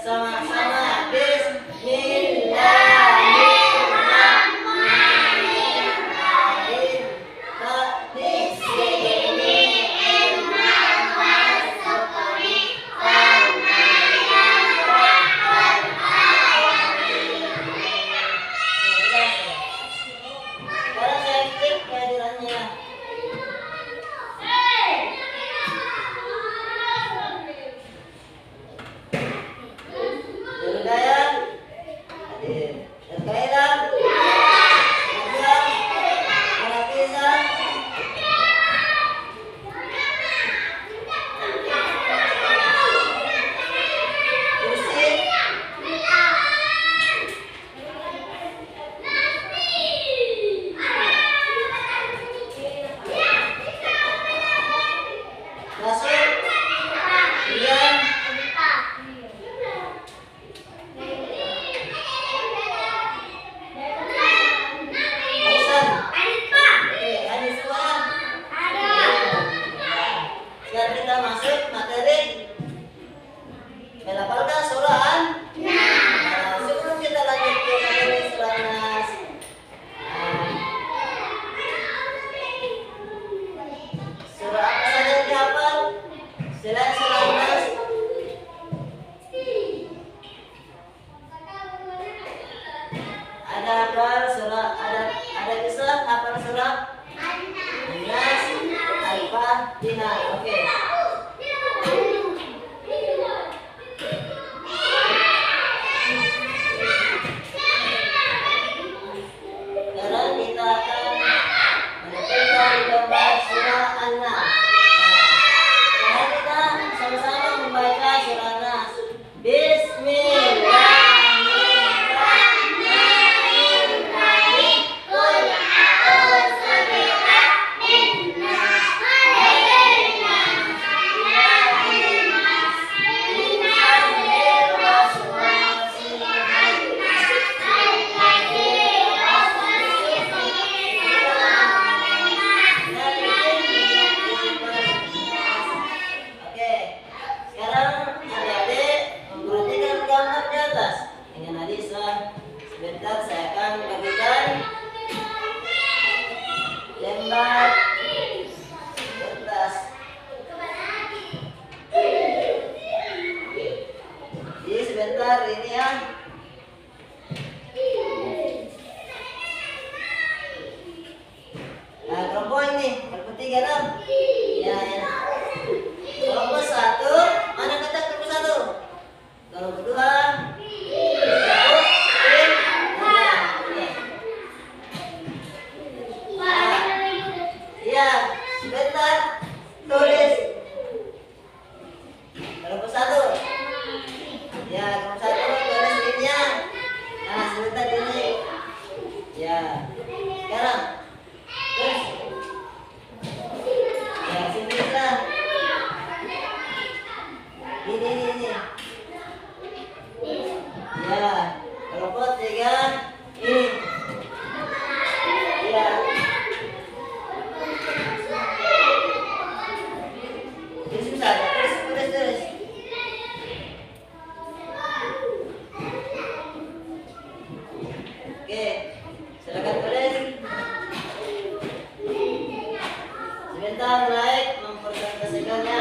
Sama-sama. Bismillahirrahmanirrahim. Di sini Imam Wasukuri karena yang Rahman alamin. Sekarang saya cek kehadirannya. Hidayat hadir. Kailan Najam Munafiza Kursi Masuk Dian Sekarang kita masuk materi melafalkan surah An-Nas. Sebelum kita lanjut ke materi surah An-Nas, surah apa saja yang dihafal selain surah An-Nas? Ada hafal surah, ada kisah hafal surah An-Nas, Al-Fatihah. Oke. Sekarang kita akan menentukan gambar surah An-Nas. Sekarang kita sama-sama membaca surah An-Nas. Bismillahirrahmanirrahim. Qul a'udzu birabbin nas, malikin nas, ilahin nas, min syarril waswasil khannas, alladzi yuwaswisu fi sudurin nas, dari jinnati wan nas. Oke, sekarang adik-adik memperhatikan gambar di atas. Ini Nadisa, sebentar saya akan bagikan lembar kertas. Jadi sebentar ini ya. Nah, kelompok ini bertiga dong. Ya, ya. Kelompok satu, mana kata kelompok satu? Kelompok dua, kelompok tim, nah, oke. Nah, iya, sebentar tulis. Kelompok satu, ya kelompok satu tulis timnya. Nah, sebentar ini, ya. Sekarang, terus, ya sini bisa. Ini. Ya, kelompok tiga ini. Ya. Terus bisa, terus. Oke, silakan tulis. Sebentar, like mempresentasikannya.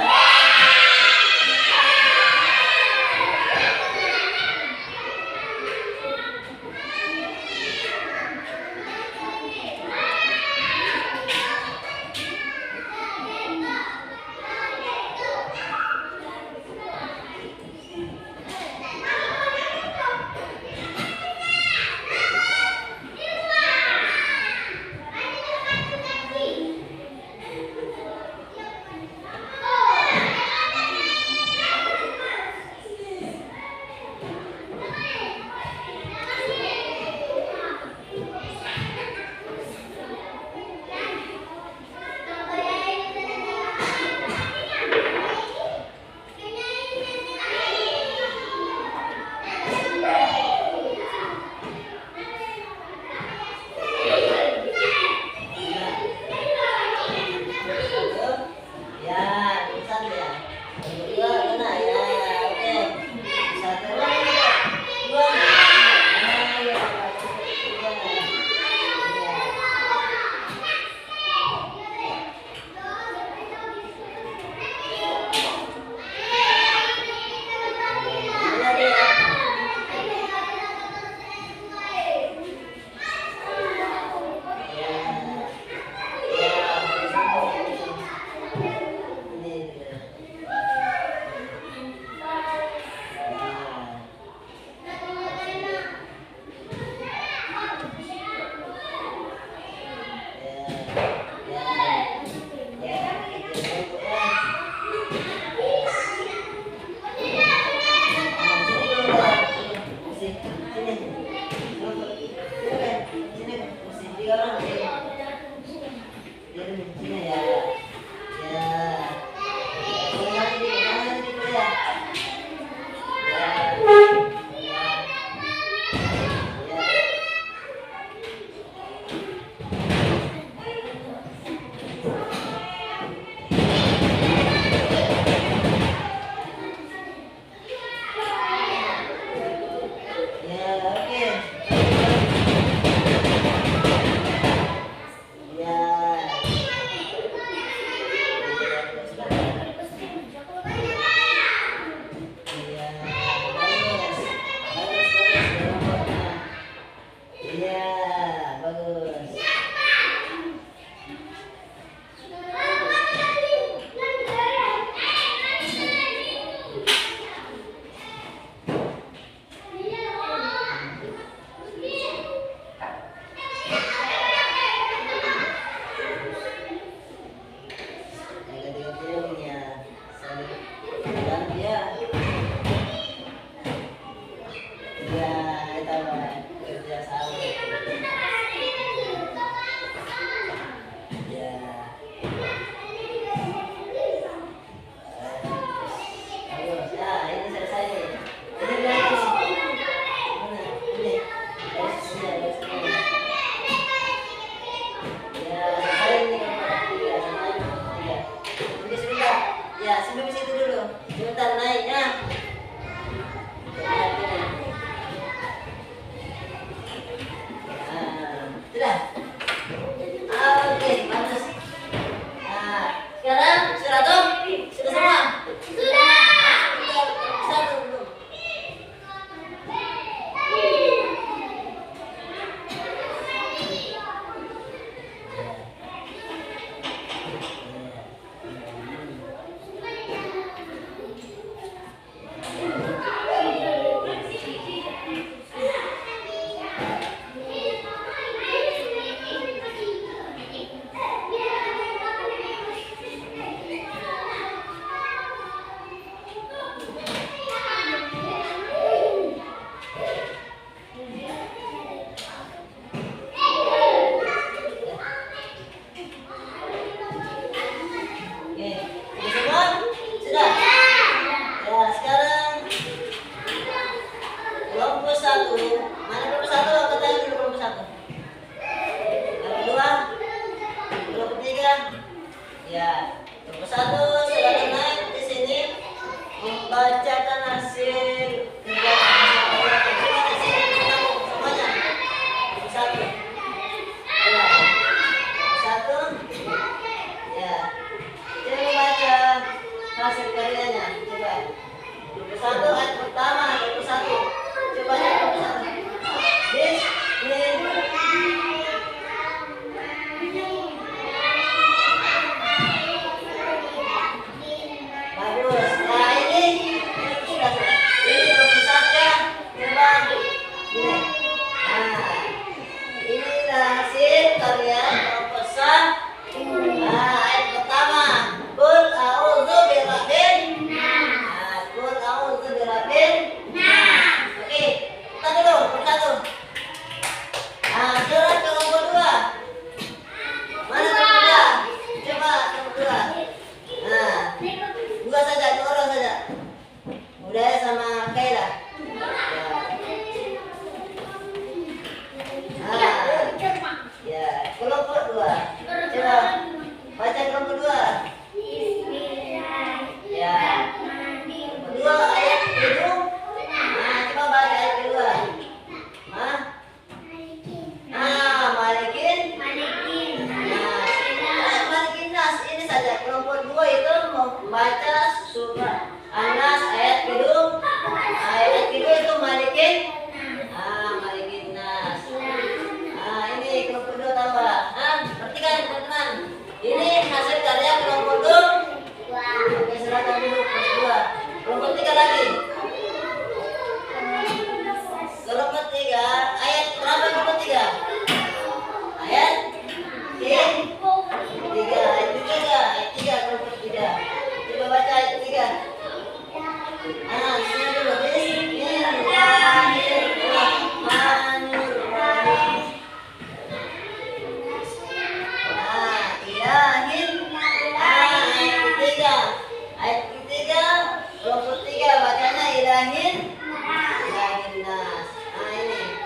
ilahin nas. Nah ini.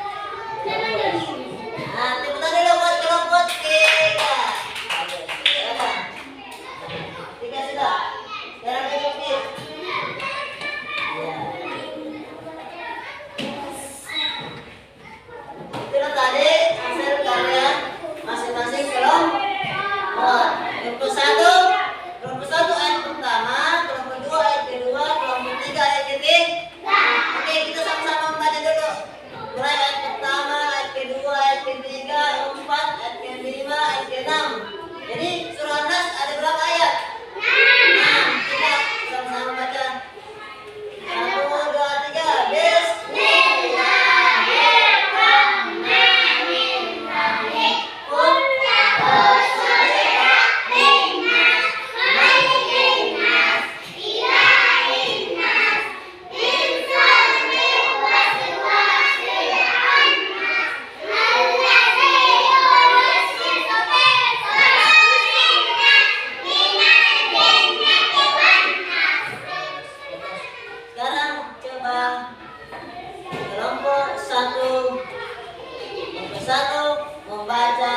Bagus. Nah, tepuk tangan dulu buat kelompok 3. Bagus. Silakan. 3 sudah. Sekarang kelompok. Ya. Itulah tadi hasil kalian masing-masing kelompok. Kelompok 1 ayat pertama, kelompok 2 ayat kedua, kelompok 3 ayat ketiga. Oke, kita sama-sama membaca dulu. Mulai ayat pertama, ayat kedua, ayat ketiga, 4, ayat kelima, ayat keenam. Jadi surah Nas ada berapa ayat? 6. Kita sama-sama baca. 1, 2, 3. Sekarang coba kelompok 1 membaca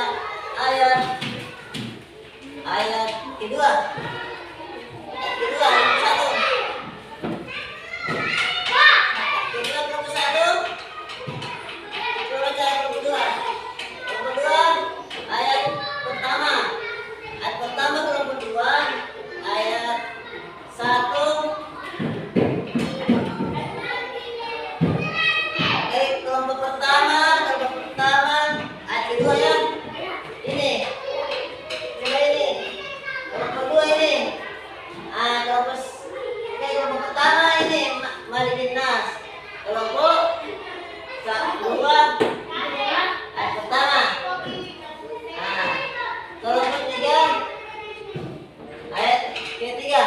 ayat kedua. Ayat kedua kelompok 1. Kedua kelompok 1. Coba baca ayat kelompok 2. Kelompok 2 ayat pertama. Ayat pertama kelompok 2 ayat 1. Kelompok pertama ayat kedua ya. Ini. Coba ini. Kelompok 2 ini. Kelompok pertama ini Malikin Nas. Kelompok 2 ayat pertama. Kelompok 3 ayat ketiga.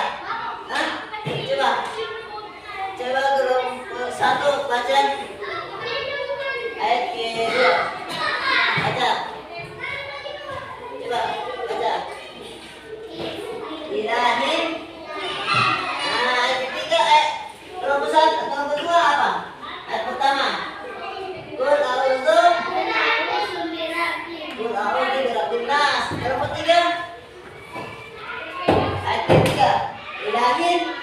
Coba kelompok 1 baca ayat kedua. Baca. Coba baca. Ilahin. Ayat ketiga kelompok 1, kelompok 2 apa? Ayat pertama. Qul a'udzu birabbin nas. Kelompok 3 ayat ketiga. Ilahin.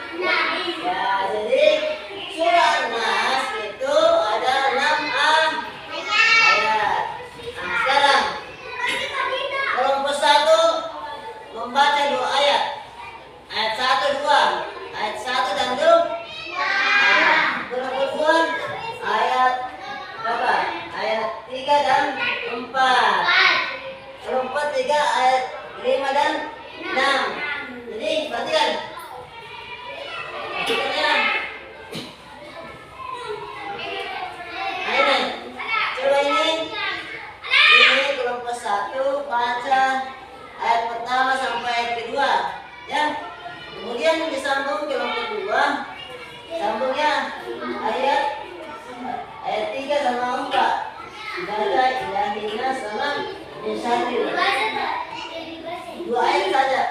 Ya, jadi surah Nas itu ada 6 ayat. Sekarang kelompok 1 membaca 2 ayat. Ayat 1, 2. Ayat 1 dan 2. Kelompok 2 ayat berapa? Ayat 3 dan 4. Kelompok 3 ayat 5 dan 6. Jadi perhatikan. Coba ini kelompok 1 baca ayat pertama sampai ayat kedua ya. Kemudian disambung kelompok 2, sambungnya ayat 3 sama 4. Baca ilahina sama misalnya 2 ayat saja.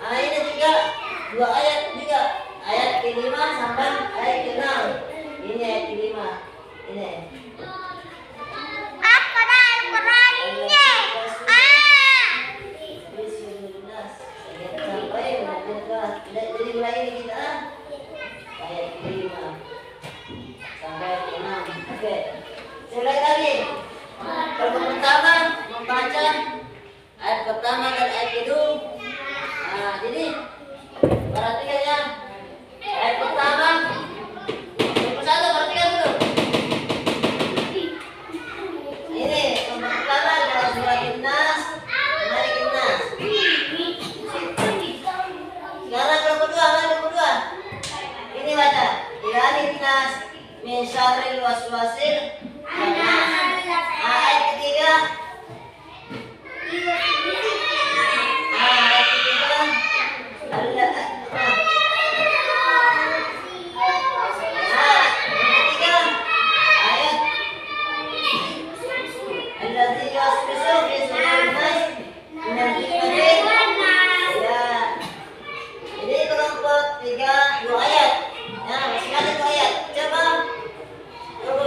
Ini juga 2 ayat juga. Ayat ke-5 sampai ayat ke-6. Ini ayat ke-5. Ini. Apa dah Al-Qurannya? Jadi mulai ini kita ayat ke-5 sampai ayat ke-6. Oke. Mulai lagi. Kelompok pertama membaca ayat pertama dan ayat kedua. Jadi perhatikan ya. Ayat pertama, kelompok 1 perhatikan dulu. Ini kelompok pertama adalah surah Nas, Malikin Nas. Sekarang kelompok 2, mana kelompok 2? Ini baca, ilahin nas min syarril waswasil khannas. Ayat ketiga. Ayat ketiga. Dua ayat. Nah, masih ada 2 ayat. Coba kelompok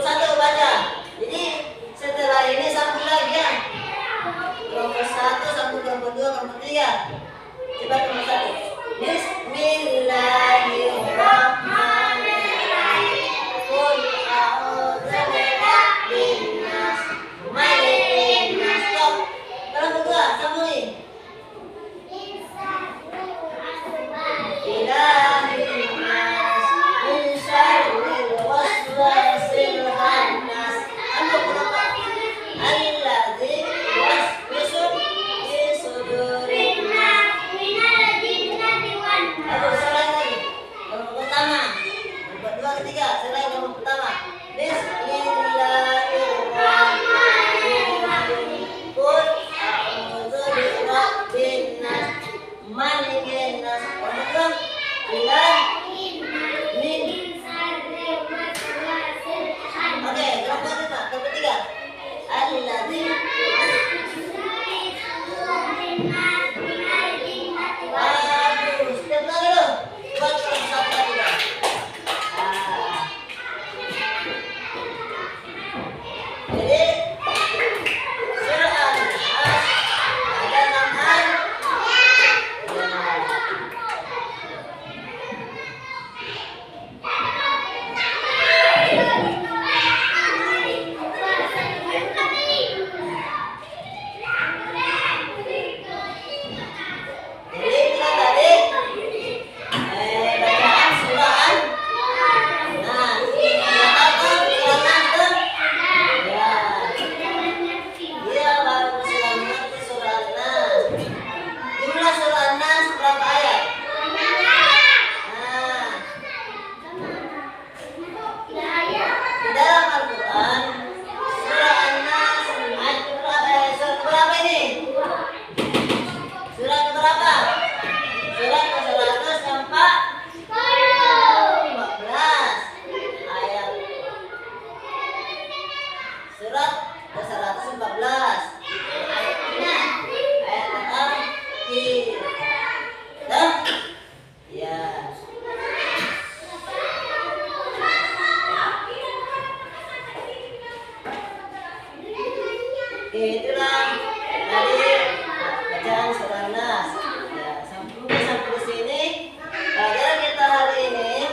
Itulah tadi bacaan surah Nas. Ya, sampai di sini pelajaran kita hari ini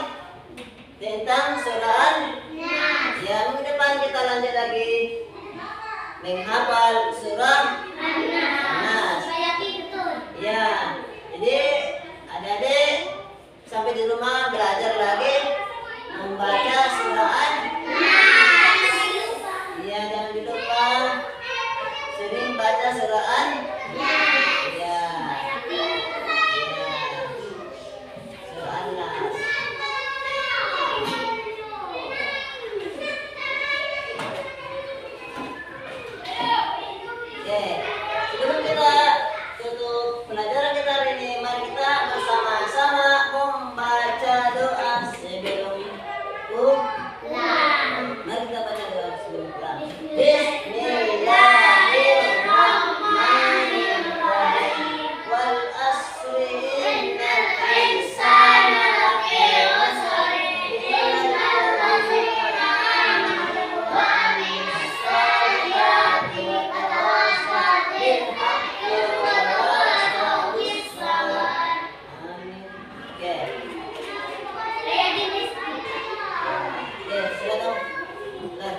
tentang surah Nas. Ya, minggu depan kita lanjut lagi menghafal surah Nas. Ya, jadi adik-adik sampai di rumah belajar lagi membaca surah Nas. Ya, jangan lupa sering baca surah Nas. Ya. Surah Nas. Oke, sebelum kita tutup pelajaran kita hari ini, mari kita bersama-sama membaca doa sebelum pulang. Mari kita baca doa sebelum pulang. Bismillahirrahmanirrahim. Wal asri innal insana lafi khusr illa allazina amanu wa amilus solihati wa tawasaw bil haqqi wa tawasaw bis sabr. Amin. Oke. Ya, silakan. Nah.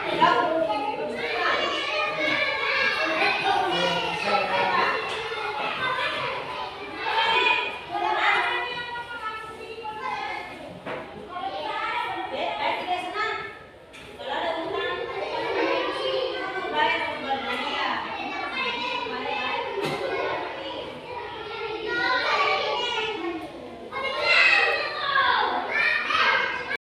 Halangan.